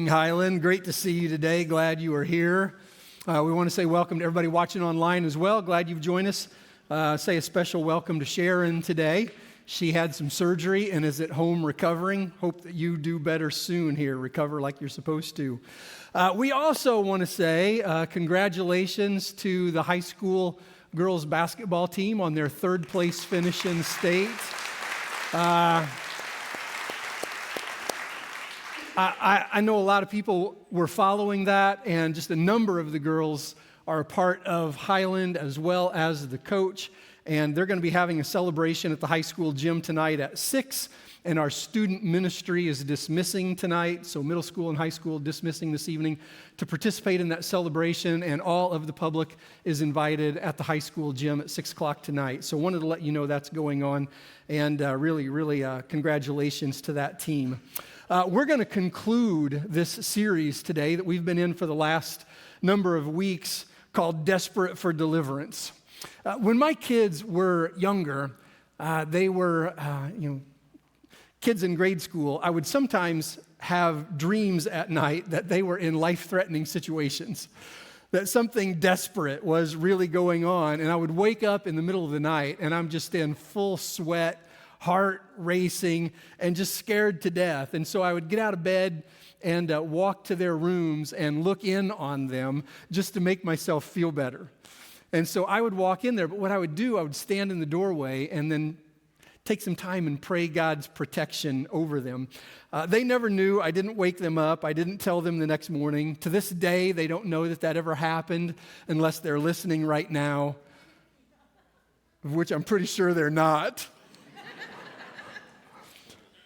morning, Highland. Great to see you today. Glad you are here. We want to say welcome to everybody watching online as well. Glad you've joined us. Say a special welcome to Sharon today. She had some surgery and is at home recovering. Hope that you do better soon here, recover like you're supposed to. We also want to say congratulations to the high school girls basketball team on their third place finish in state. I know a lot of people were following that, and just a number of the girls are a part of Highland as well as the coach, and they're going to be having a celebration at the high school gym tonight at 6, and our student ministry is dismissing tonight, so middle school and high school dismissing this evening to participate in that celebration, and all of the public is invited at the high school gym at 6 o'clock tonight. So wanted to let you know that's going on, and really congratulations to that team. We're going to conclude this series today that we've been in for the last number of weeks called Desperate for Deliverance. When my kids were younger, they were, kids in grade school, I would sometimes have dreams at night that they were in life-threatening situations, that something desperate was really going on, and I would wake up in the middle of the night, and I'm just in full sweat, heart racing, and just scared to death. And so I would get out of bed and walk to their rooms and look in on them just to make myself feel better. And so I would walk in there, but what I would do, I would stand in the doorway and then take some time and pray God's protection over them. They never knew. I didn't wake them up. I didn't tell them the next morning. To this day, they don't know that ever happened unless they're listening right now, of which I'm pretty sure they're not.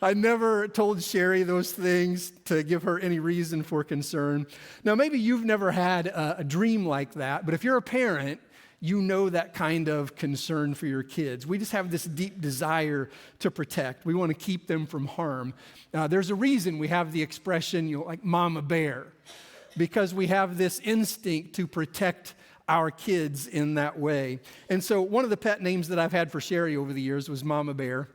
I never told Sherry those things to give her any reason for concern. Now, maybe you've never had a dream like that, but if you're a parent, you know that kind of concern for your kids. We just have this deep desire to protect. We want to keep them from harm. There's a reason we have the expression, like mama bear, because we have this instinct to protect our kids in that way. And so one of the pet names that I've had for Sherry over the years was Mama Bear.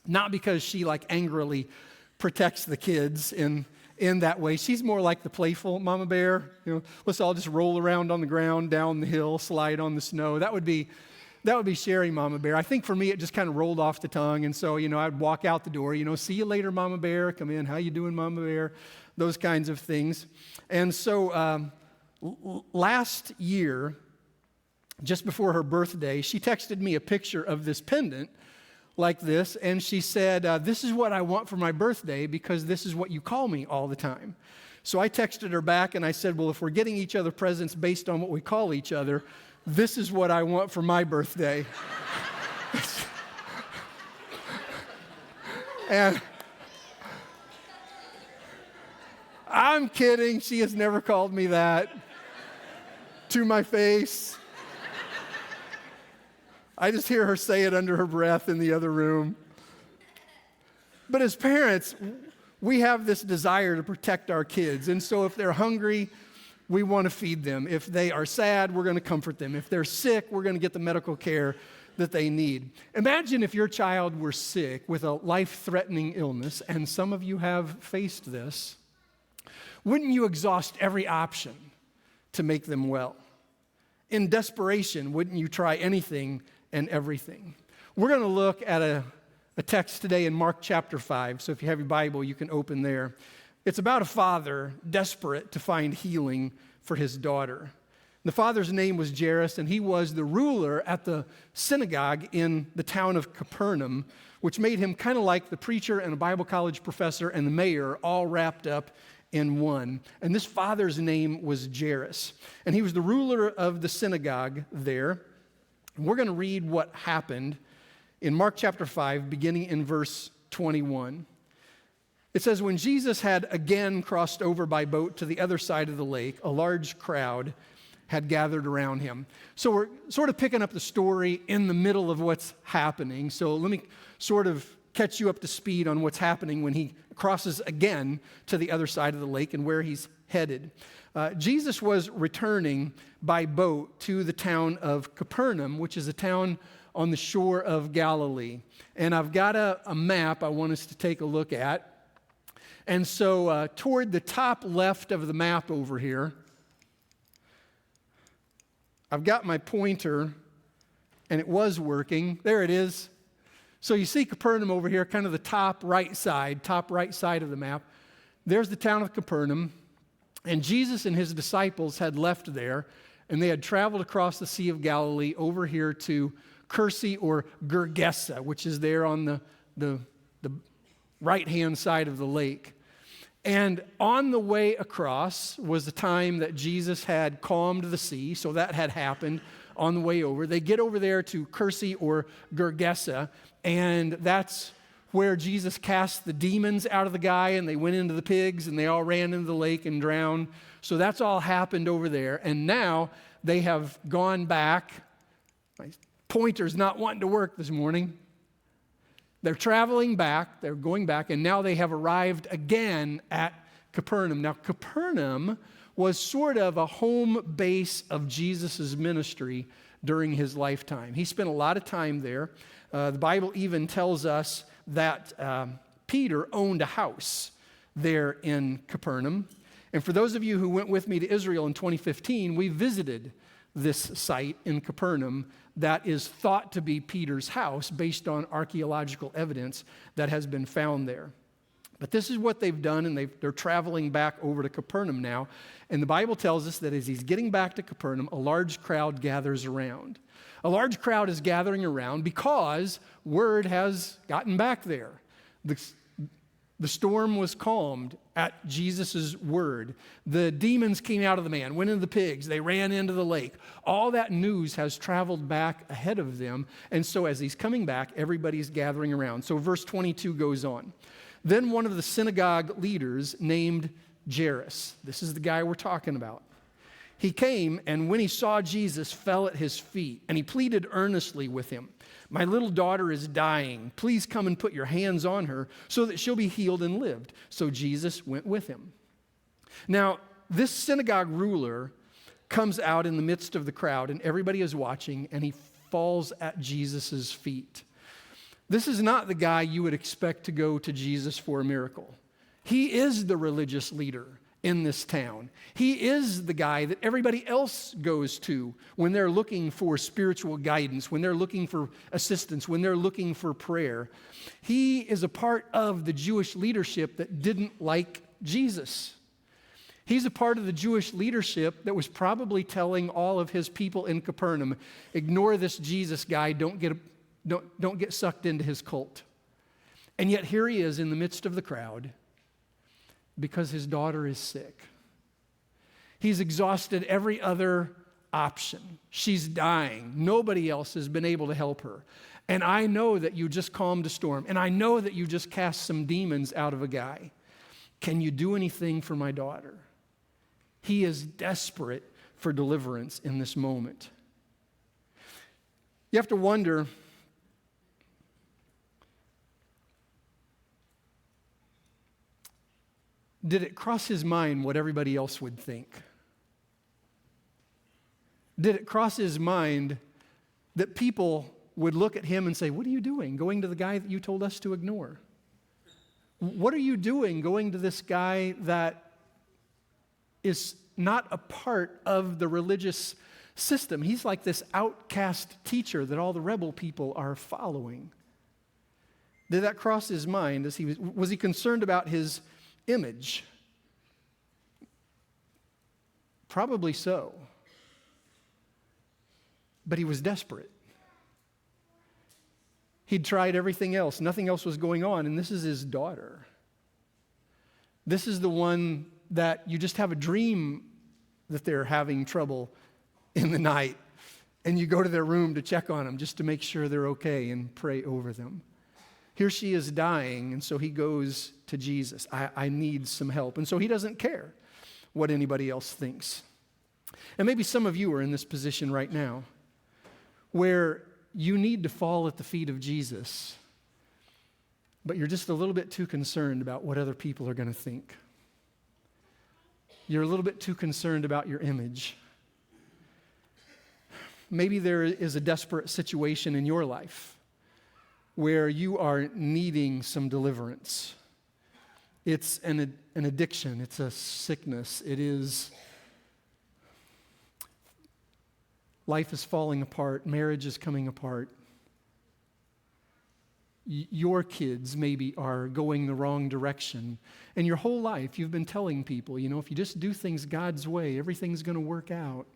Not because she angrily protects the kids in that way. She's more like the playful mama bear. Let's all just roll around on the ground, down the hill, slide on the snow. That would be Sherry Mama Bear. I think for me it just kind of rolled off the tongue, and so I'd walk out the door. See you later, Mama Bear. Come in. How you doing, Mama Bear? Those kinds of things. And so last year, just before her birthday, she texted me a picture of this pendant like this, and she said, this is what I want for my birthday because this is what you call me all the time. So I texted her back and I said, well, if we're getting each other presents based on what we call each other, this is what I want for my birthday. And I'm kidding, she has never called me that to my face. I just hear her say it under her breath in the other room. But as parents, we have this desire to protect our kids. And so if they're hungry, we want to feed them. If they are sad, we're going to comfort them. If they're sick, we're going to get the medical care that they need. Imagine if your child were sick with a life-threatening illness, and some of you have faced this. Wouldn't you exhaust every option to make them well? In desperation, wouldn't you try anything and everything? We're going to look at a text today in Mark chapter 5. So if you have your Bible, you can open there. It's about a father desperate to find healing for his daughter. The father's name was Jairus, and he was the ruler at the synagogue in the town of Capernaum, which made him kind of like the preacher and a Bible college professor and the mayor all wrapped up in one. And this father's name was Jairus, and he was the ruler of the synagogue there. We're going to read what happened in Mark chapter 5, beginning in verse 21. It says, when Jesus had again crossed over by boat to the other side of the lake, a large crowd had gathered around him. So we're sort of picking up the story in the middle of what's happening. So let me sort of catch you up to speed on what's happening when he crosses again to the other side of the lake and where he's headed. Jesus was returning by boat to the town of Capernaum, which is a town on the shore of Galilee. And I've got a map I want us to take a look at. And so toward the top left of the map over here, I've got my pointer, and it was working. There it is. So you see Capernaum over here, kind of the top right side of the map. There's the town of Capernaum, and Jesus and his disciples had left there, and they had traveled across the Sea of Galilee over here to Kursi or Gergesa, which is there on the right-hand side of the lake. And on the way across was the time that Jesus had calmed the sea, so that had happened on the way over. They get over there to Kursi or Gergesa, and that's where Jesus cast the demons out of the guy, and they went into the pigs, and they all ran into the lake and drowned. So that's all happened over there. And now they have gone back. My pointer's not wanting to work this morning. They're traveling back, they're going back, and now they have arrived again at Capernaum. Now, Capernaum was sort of a home base of Jesus' ministry during his lifetime. He spent a lot of time there. The Bible even tells us that Peter owned a house there in Capernaum. And for those of you who went with me to Israel in 2015, we visited this site in Capernaum that is thought to be Peter's house based on archaeological evidence that has been found there. But this is what they've done, and they're traveling back over to Capernaum now. And the Bible tells us that as he's getting back to Capernaum, a large crowd gathers around. A large crowd is gathering around because word has gotten back there. The storm was calmed at Jesus' word. The demons came out of the man, went into the pigs, they ran into the lake. All that news has traveled back ahead of them. And so as he's coming back, everybody's gathering around. So verse 22 goes on. Then one of the synagogue leaders named Jairus, this is the guy we're talking about, he came, and when he saw Jesus, fell at his feet, and he pleaded earnestly with him. My little daughter is dying. Please come and put your hands on her so that she'll be healed and lived. So Jesus went with him. Now, this synagogue ruler comes out in the midst of the crowd, and everybody is watching, and he falls at Jesus' feet. This is not the guy you would expect to go to Jesus for a miracle. He is the religious leader in this town. He is the guy that everybody else goes to when they're looking for spiritual guidance, when they're looking for assistance, when they're looking for prayer. He is a part of the Jewish leadership that didn't like Jesus. He's a part of the Jewish leadership that was probably telling all of his people in Capernaum, ignore this Jesus guy, don't get sucked into his cult. And yet here he is in the midst of the crowd, because his daughter is sick. He's exhausted every other option. She's dying. Nobody else has been able to help her. And I know that you just calmed a storm. And I know that you just cast some demons out of a guy. Can you do anything for my daughter? He is desperate for deliverance in this moment. You have to wonder, did it cross his mind what everybody else would think? Did it cross his mind that people would look at him and say, what are you doing going to the guy that you told us to ignore? What are you doing going to this guy that is not a part of the religious system? He's like this outcast teacher that all the rebel people are following. Did that cross his mind? Was he concerned about his image? Probably so. But he was desperate. He'd tried everything else. Nothing else was going on, and this is his daughter. This is the one that you just have a dream that they're having trouble in the night, and you go to their room to check on them just to make sure they're okay and pray over them. Here she is dying, and so he goes to Jesus. I need some help. And so he doesn't care what anybody else thinks. And maybe some of you are in this position right now where you need to fall at the feet of Jesus, but you're just a little bit too concerned about what other people are going to think. You're a little bit too concerned about your image. Maybe there is a desperate situation in your life where you are needing some deliverance. It's an addiction. It's a sickness. It is, life is falling apart. Marriage is coming apart. Your kids maybe are going the wrong direction. And your whole life you've been telling people, if you just do things God's way, everything's going to work out.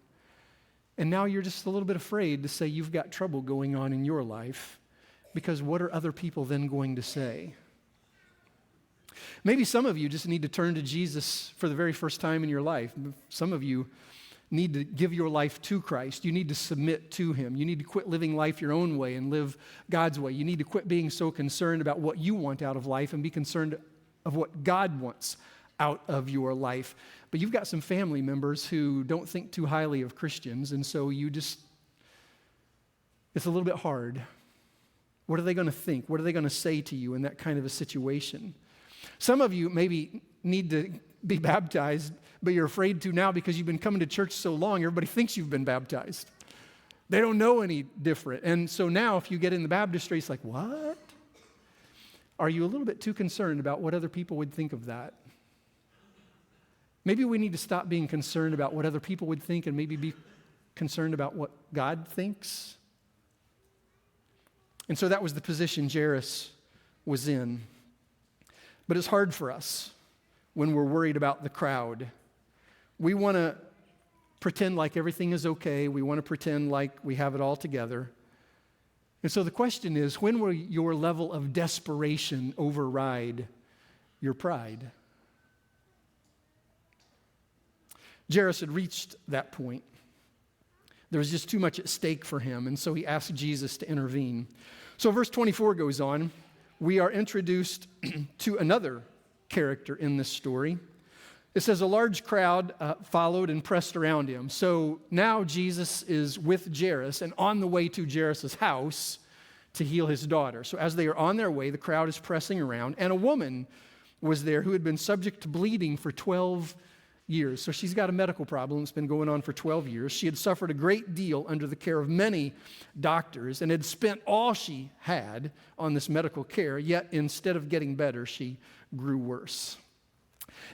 And now you're just a little bit afraid to say you've got trouble going on in your life, because what are other people then going to say? Maybe some of you just need to turn to Jesus for the very first time in your life. Some of you need to give your life to Christ. You need to submit to Him. You need to quit living life your own way and live God's way. You need to quit being so concerned about what you want out of life and be concerned of what God wants out of your life. But you've got some family members who don't think too highly of Christians, and so it's a little bit hard. What are they going to think? What are they going to say to you in that kind of a situation? Some of you maybe need to be baptized, but you're afraid to now because you've been coming to church so long, everybody thinks you've been baptized. They don't know any different. And so now if you get in the baptistry, it's like, what? Are you a little bit too concerned about what other people would think of that? Maybe we need to stop being concerned about what other people would think and maybe be concerned about what God thinks. And so that was the position Jairus was in. But it's hard for us when we're worried about the crowd. We want to pretend like everything is okay. We want to pretend like we have it all together. And so the question is, when will your level of desperation override your pride? Jairus had reached that point. There was just too much at stake for him, and so he asked Jesus to intervene. So verse 24 goes on. We are introduced to another character in this story. It says a large crowd followed and pressed around him. So now Jesus is with Jairus and on the way to Jairus' house to heal his daughter. So as they are on their way, the crowd is pressing around, and a woman was there who had been subject to bleeding for 12 years. So she's got a medical problem that's been going on for 12 years. She had suffered a great deal under the care of many doctors and had spent all she had on this medical care, yet instead of getting better, she grew worse.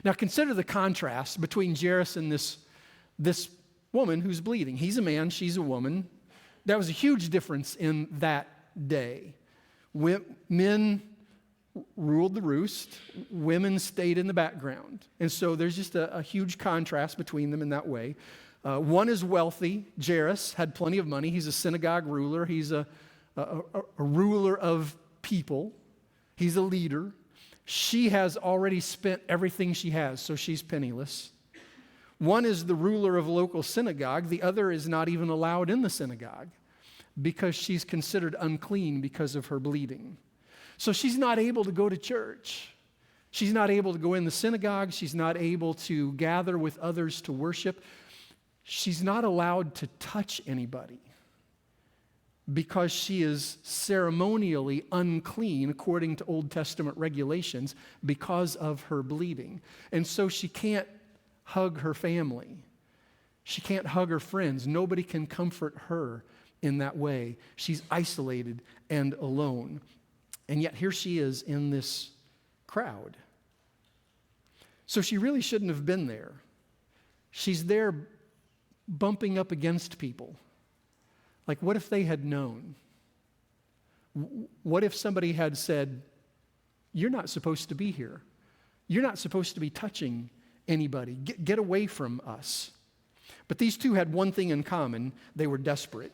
Now consider the contrast between Jairus and this woman who's bleeding. He's a man, she's a woman. That was a huge difference in that day. Men ruled the roost, women stayed in the background. And so there's just a huge contrast between them in that way. One is wealthy. Jairus had plenty of money. He's a synagogue ruler. He's a ruler of people. He's a leader. She has already spent everything she has, so she's penniless. One is the ruler of a local synagogue. The other is not even allowed in the synagogue because she's considered unclean because of her bleeding. So she's not able to go to church. She's not able to go in the synagogue. She's not able to gather with others to worship. She's not allowed to touch anybody because she is ceremonially unclean according to Old Testament regulations because of her bleeding. And so she can't hug her family. She can't hug her friends. Nobody can comfort her in that way. She's isolated and alone. And yet here she is in this crowd. So she really shouldn't have been there. She's there bumping up against people. Like, what if they had known? What if somebody had said, you're not supposed to be here. You're not supposed to be touching anybody. Get away from us. But these two had one thing in common. They were desperate.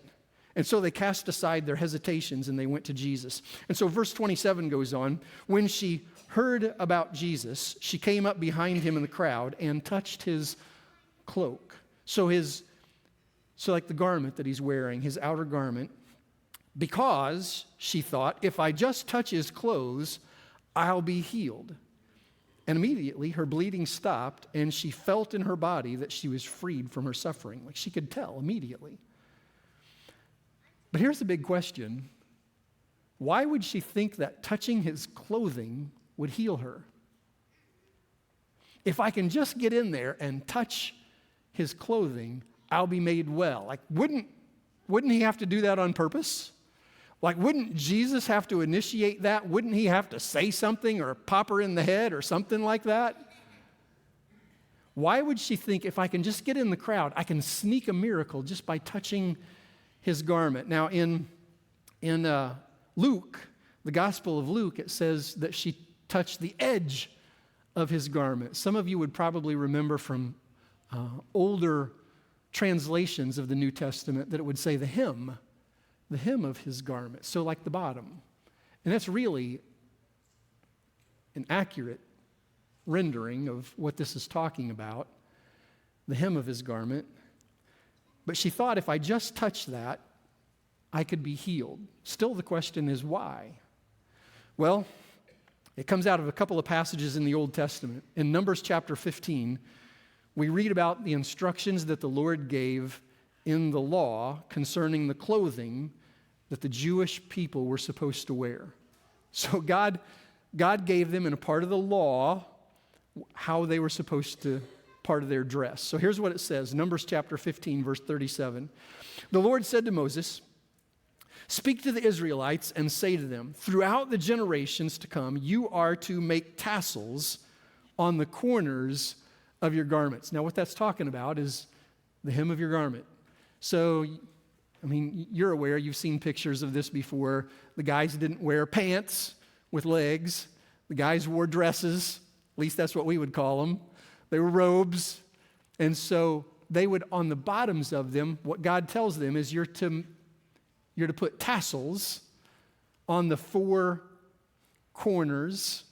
And so they cast aside their hesitations and they went to Jesus. And so verse 27 goes on. When she heard about Jesus, she came up behind him in the crowd and touched his cloak. So like the garment that he's wearing, his outer garment, because she thought, if I just touch his clothes, I'll be healed. And immediately her bleeding stopped and she felt in her body that she was freed from her suffering. Like she could tell immediately. But here's the big question. Why would she think that touching his clothing would heal her? If I can just get in there and touch his clothing, I'll be made well. Like, wouldn't he have to do that on purpose? Like, wouldn't Jesus have to initiate that? Wouldn't he have to say something or pop her in the head or something like that? Why would she think, if I can just get in the crowd, I can sneak a miracle just by touching his garment? Now, in Luke, the Gospel of Luke, it says that she touched the edge of his garment. Some of you would probably remember from older translations of the New Testament that it would say the hem of his garment, so like the bottom. And that's really an accurate rendering of what this is talking about, the hem of his garment. But she thought, if I just touch that, I could be healed. Still, the question is why? Well, it comes out of a couple of passages in the Old Testament. In Numbers chapter 15, we read about the instructions that the Lord gave in the law concerning the clothing that the Jewish people were supposed to wear. So God gave them in a part of the law how they were supposed to, part of their dress. So here's what it says, Numbers chapter 15, verse 37. The Lord said to Moses, "Speak to the Israelites and say to them, throughout the generations to come, you are to make tassels on the corners of your garments." Now, what that's talking about is the hem of your garment. So, I mean, you're aware, you've seen pictures of this before. The guys didn't wear pants with legs. The guys wore dresses, at least that's what we would call them. They were robes. And so they would, on the bottoms of them, what God tells them is you're to put tassels on the four corners.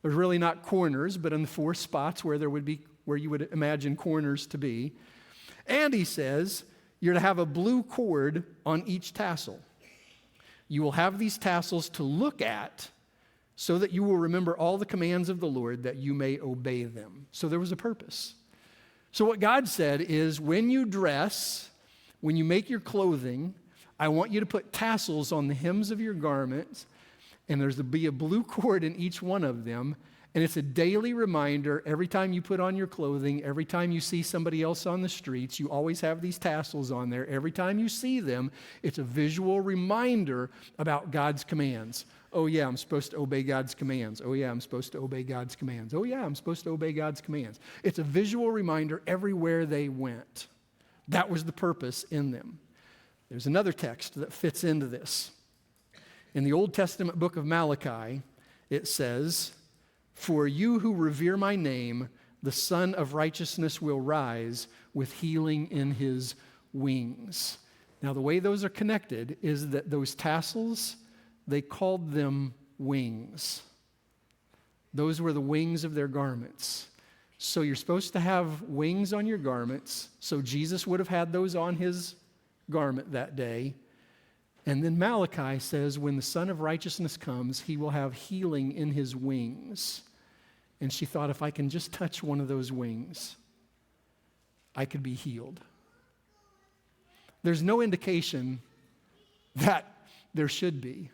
There's really not corners, but on the four spots where you would imagine corners to be. And he says, you're to have a blue cord on each tassel. You will have these tassels to look at so that you will remember all the commands of the Lord, that you may obey them. So there was a purpose. So what God said is, when you dress, when you make your clothing, I want you to put tassels on the hems of your garments, and there's to be a blue cord in each one of them. And it's a daily reminder, every time you put on your clothing, every time you see somebody else on the streets, you always have these tassels on there. Every time you see them, it's a visual reminder about God's commands. Oh yeah, I'm supposed to obey God's commands. Oh yeah, I'm supposed to obey God's commands. Oh yeah, I'm supposed to obey God's commands. It's a visual reminder everywhere they went. That was the purpose in them. There's another text that fits into this. In the Old Testament book of Malachi, it says, "For you who revere my name, the Son of Righteousness will rise with healing in his wings." Now, the way those are connected is that those tassels, they called them wings. Those were the wings of their garments. So you're supposed to have wings on your garments. So Jesus would have had those on his garment that day. And then Malachi says, when the Son of Righteousness comes, he will have healing in his wings. And she thought, if I can just touch one of those wings, I could be healed. There's no indication that there should be.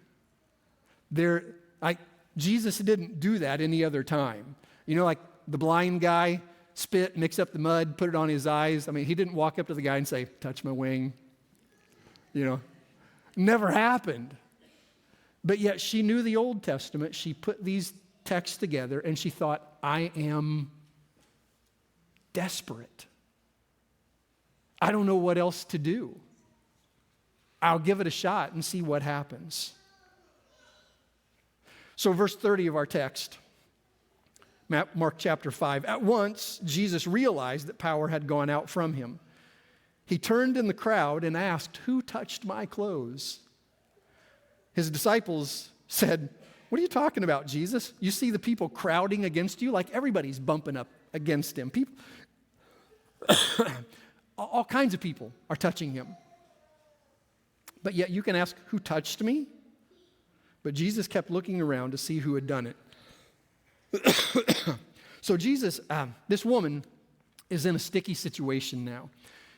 Jesus didn't do that any other time. You know, like the blind guy, spit, mix up the mud, put it on his eyes. I mean, he didn't walk up to the guy and say, "Touch my wing." You know, never happened. But yet she knew the Old Testament. She put these texts together and she thought, I am desperate. I don't know what else to do. I'll give it a shot and see what happens. So verse 30 of our text, Mark chapter 5, at once Jesus realized that power had gone out from him. He turned in the crowd and asked, "Who touched my clothes?" His disciples said, "What are you talking about, Jesus? You see the people crowding against you? Like everybody's bumping up against him. People, all kinds of people are touching him. But yet you can ask, who touched me?" But Jesus kept looking around to see who had done it. So Jesus, this woman is in a sticky situation now.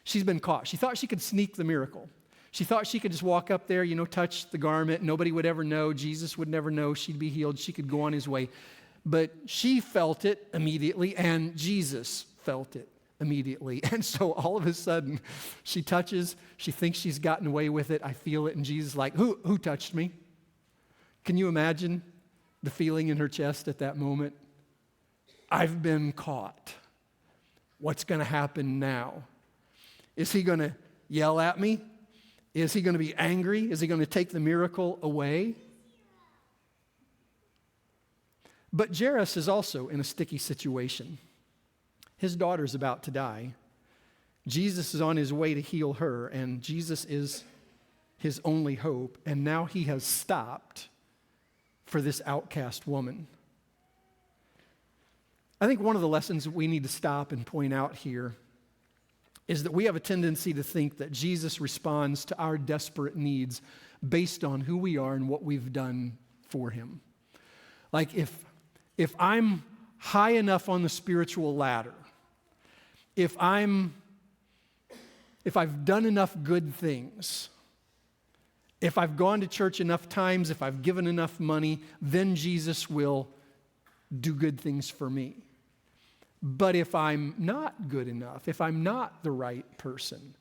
She's been caught. She thought she could sneak the miracle. She thought she could just walk up there, touch the garment. Nobody would ever know. Jesus would never know. She'd be healed. She could go on his way. But she felt it immediately, and Jesus felt it. immediately. And so all of a sudden, she touches, she thinks she's gotten away with it. I feel it. And Jesus is like, who touched me? Can you imagine the feeling in her chest at that moment? I've been caught. What's going to happen now? Is he going to yell at me? Is he going to be angry? Is he going to take the miracle away? But Jairus is also in a sticky situation. His daughter's about to die. Jesus is on his way to heal her, and Jesus is his only hope. And now he has stopped for this outcast woman. I think one of the lessons that we need to stop and point out here is that we have a tendency to think that Jesus responds to our desperate needs based on who we are and what we've done for him. Like if I'm high enough on the spiritual ladder, if I've done enough good things, if I've gone to church enough times, if I've given enough money, then Jesus will do good things for me. But if I'm not good enough, if I'm not the right person,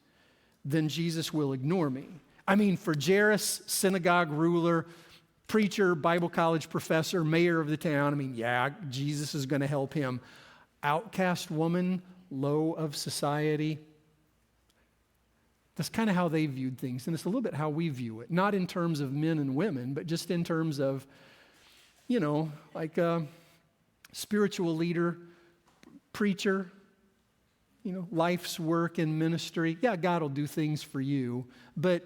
then Jesus will ignore me. I mean, for Jairus, synagogue ruler, preacher, Bible college professor, mayor of the town, I mean, yeah, Jesus is going to help him. Outcast woman, low of society. That's kind of how they viewed things, and it's a little bit how we view it. Not in terms of men and women, but just in terms of, like a spiritual leader, preacher, life's work and ministry. Yeah, God will do things for you, but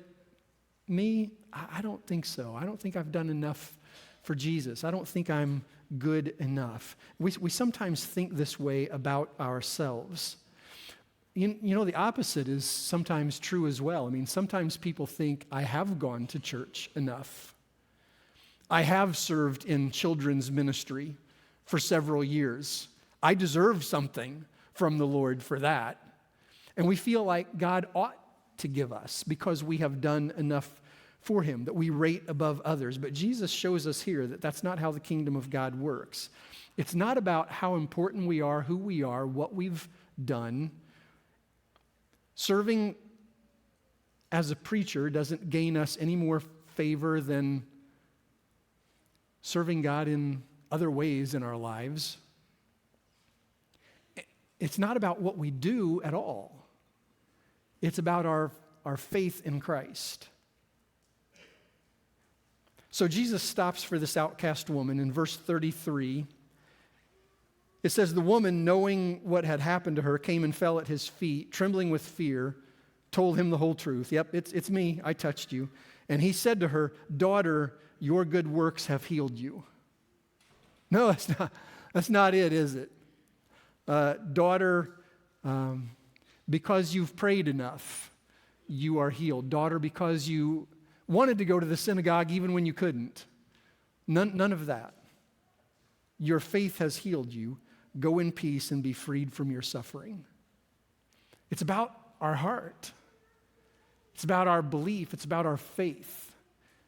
me, I don't think so. I don't think I've done enough for Jesus. I don't think I'm good enough. We sometimes think this way about ourselves. The opposite is sometimes true as well. I mean, sometimes people think, I have gone to church enough. I have served in children's ministry for several years. I deserve something from the Lord for that. And we feel like God ought to give us because we have done enough for him, that we rate above others. But Jesus shows us here that that's not how the kingdom of God works. It's not about how important we are, who we are, what we've done. Serving as a preacher doesn't gain us any more favor than serving God in other ways in our lives. It's not about what we do at all. It's about our faith in Christ. So Jesus stops for this outcast woman in verse 33. It says, the woman, knowing what had happened to her, came and fell at his feet, trembling with fear, told him the whole truth. Yep, it's me. I touched you. And he said to her, daughter, your good works have healed you. No, that's not it, is it? Daughter, because you've prayed enough, you are healed. Daughter, because you wanted to go to the synagogue even when you couldn't. None of that. Your faith has healed you. Go in peace and be freed from your suffering. It's about our heart. It's about our belief. It's about our faith,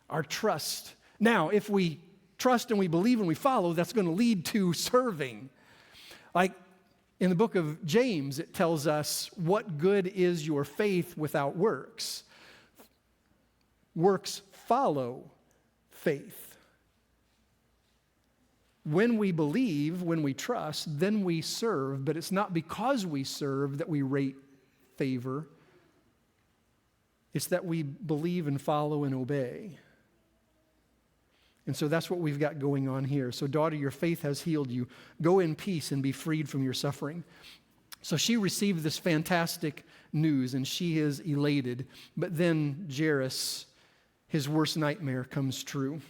our trust. Now, if we trust and we believe and we follow, that's going to lead to serving. Like in the book of James, it tells us, what good is your faith without works? Works follow faith. When we believe, when we trust, then we serve, but it's not because we serve that we rate favor. It's that we believe and follow and obey. And so that's what we've got going on here. So daughter, your faith has healed you. Go in peace and be freed from your suffering. So she received this fantastic news and she is elated. But then Jairus, his worst nightmare comes true.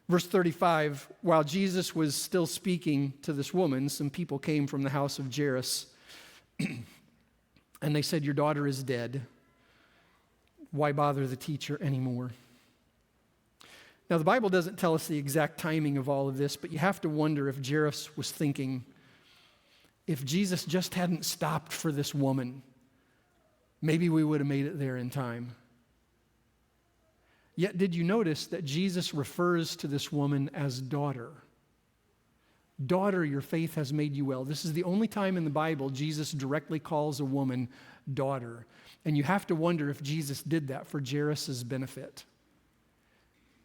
Verse 35, while Jesus was still speaking to this woman, some people came from the house of Jairus and they said, your daughter is dead. Why bother the teacher anymore? Now, the Bible doesn't tell us the exact timing of all of this, but you have to wonder if Jairus was thinking, if Jesus just hadn't stopped for this woman, maybe we would have made it there in time. Yet, did you notice that Jesus refers to this woman as daughter? Daughter, your faith has made you well. This is the only time in the Bible Jesus directly calls a woman daughter. And you have to wonder if Jesus did that for Jairus' benefit.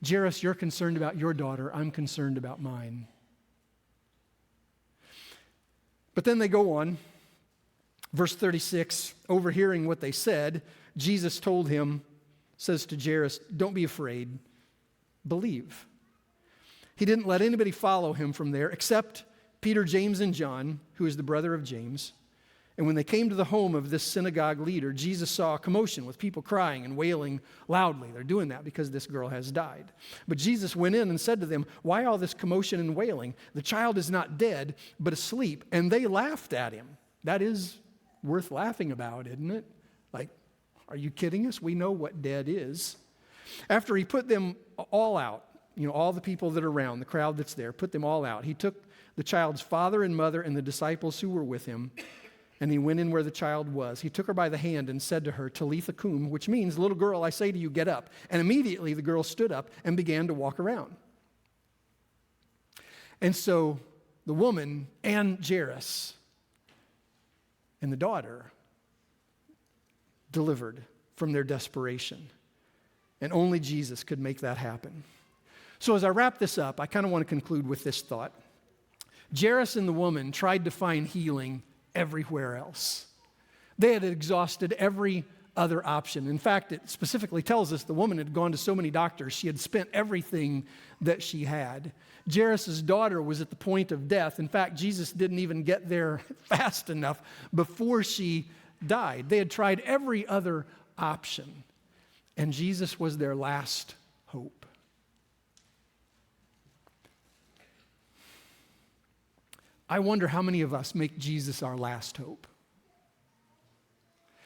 Jairus, you're concerned about your daughter. I'm concerned about mine. But then they go on. Verse 36, overhearing what they said, Jesus says to Jairus, don't be afraid, believe. He didn't let anybody follow him from there except Peter, James, and John, who is the brother of James. And when they came to the home of this synagogue leader, Jesus saw a commotion with people crying and wailing loudly. They're doing that because this girl has died. But Jesus went in and said to them, why all this commotion and wailing? The child is not dead, but asleep. And they laughed at him. That is worth laughing about, isn't it? Like, are you kidding us? We know what dead is. After he put them all out, all the people that are around, the crowd that's there, put them all out. He took the child's father and mother and the disciples who were with him, and he went in where the child was. He took her by the hand and said to her, Talitha cum, which means, little girl, I say to you, get up. And immediately the girl stood up and began to walk around. And so the woman and Jairus and the daughter delivered from their desperation. And only Jesus could make that happen. So as I wrap this up, I kind of want to conclude with this thought. Jairus and the woman tried to find healing everywhere else. They had exhausted every other option. In fact, it specifically tells us the woman had gone to so many doctors, she had spent everything that she had. Jairus' daughter was at the point of death. In fact, Jesus didn't even get there fast enough before she died. They had tried every other option, and Jesus was their last hope. I wonder how many of us make Jesus our last hope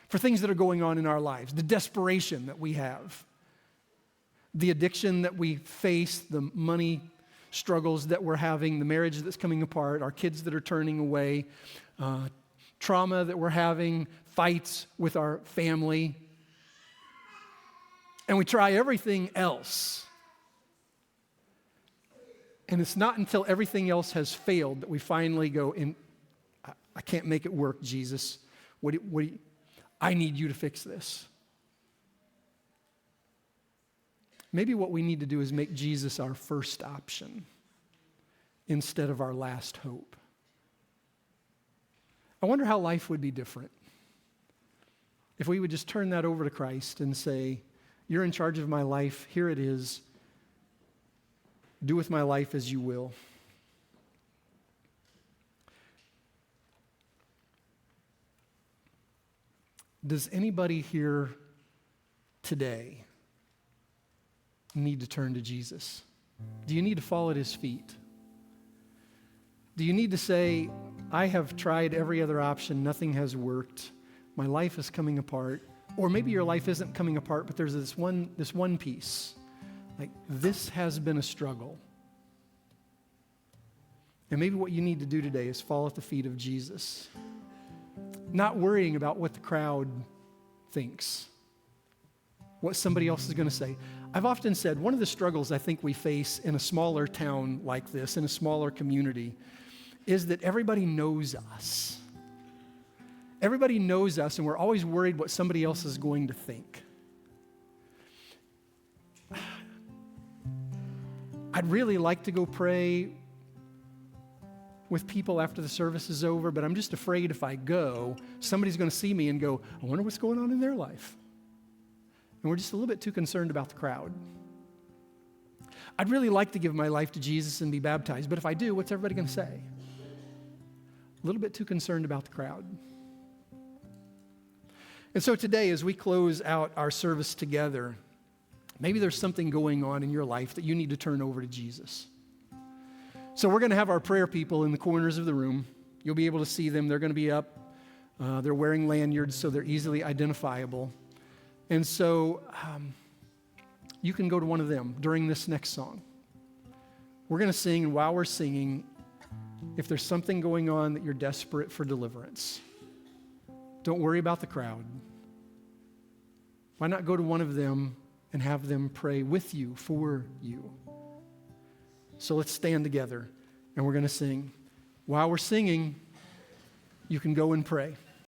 for things that are going on in our lives, the desperation that we have, the addiction that we face, the money struggles that we're having, the marriage that's coming apart, our kids that are turning away, trauma that we're having, fights with our family. And we try everything else. And it's not until everything else has failed that we finally go, I can't make it work, Jesus. I need you to fix this. Maybe what we need to do is make Jesus our first option instead of our last hope. I wonder how life would be different if we would just turn that over to Christ and say, you're in charge of my life, here it is. Do with my life as you will. Does anybody here today need to turn to Jesus? Do you need to fall at his feet? Do you need to say, I have tried every other option, nothing has worked, my life is coming apart? Or maybe your life isn't coming apart, but there's this one piece. Like, this has been a struggle. And maybe what you need to do today is fall at the feet of Jesus. Not worrying about what the crowd thinks, what somebody else is going to say. I've often said one of the struggles I think we face in a smaller town like this, in a smaller community, is that everybody knows us. Everybody knows us, and we're always worried what somebody else is going to think. I'd really like to go pray with people after the service is over, but I'm just afraid if I go, somebody's going to see me and go, I wonder what's going on in their life. And we're just a little bit too concerned about the crowd. I'd really like to give my life to Jesus and be baptized, but if I do, what's everybody going to say? A little bit too concerned about the crowd. And so today, as we close out our service together, maybe there's something going on in your life that you need to turn over to Jesus. So we're going to have our prayer people in the corners of the room. You'll be able to see them. They're going to be up. They're wearing lanyards, so they're easily identifiable. And so you can go to one of them during this next song. We're going to sing, and while we're singing, if there's something going on that you're desperate for deliverance, don't worry about the crowd. Why not go to one of them and have them pray with you, for you? So let's stand together and we're going to sing. While we're singing, you can go and pray.